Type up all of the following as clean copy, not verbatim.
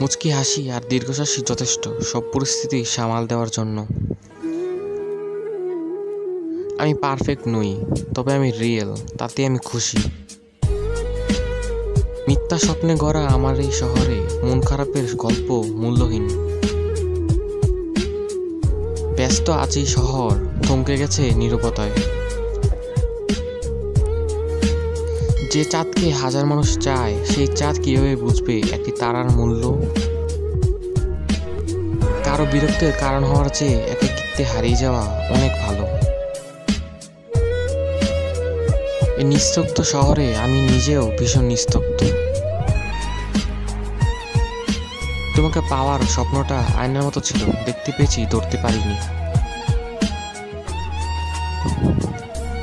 মুচকি হাসি আর দীর্ঘশ্বাসই যথেষ্ট সব পরিস্থিতি সামাল দেওয়ার জন্য। আমি পারফেক্ট নই, তবে আমি রিয়েল, তাতে আমি খুশি। মিথ্যা স্বপ্নে গড়া আমার এই শহরে মন খারাপের গল্প মূল্যহীন। ব্যস্ত আজ এই শহর থমকে গেছে নীরবতায়। যে চাঁদকে হাজার মানুষ চায়, সেই চাঁদ কিভাবে বুঝবে একটি তারার মূল্য? কারো বিরক্তের কারণ হওয়ার চেয়ে একাকিত্বে হারিয়ে যাওয়া অনেক ভালো। এই নিস্তব্ধ শহরে আমি নিজেও ভীষণ নিস্তব্ধ। তোমাকে পাওয়ার স্বপ্নটা আয়নার মতো ছিল, দেখতে পেয়েছি, ধরতে পারিনি।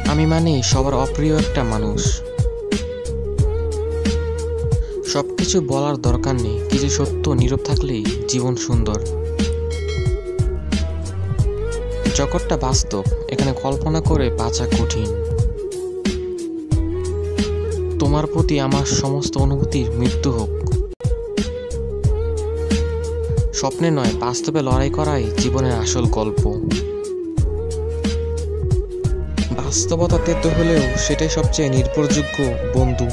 আমি মানে সবার অপ্রিয় একটা মানুষ। সবকিছু বলার দরকার নেই, কিছু সত্য নীরব থাকলেই জীবন সুন্দর। জগৎটা বাস্তব, এখানে কল্পনা করে বাঁচা কঠিন। তোমার প্রতি আমার সমস্ত অনুভূতির মৃত্যু হোক। স্বপ্নে নয়, বাস্তবে লড়াই করাই জীবনের আসল গল্প। বাস্তবতা তেতো হলেও সেটাই সবচেয়ে নির্ভরযোগ্য বন্ধু।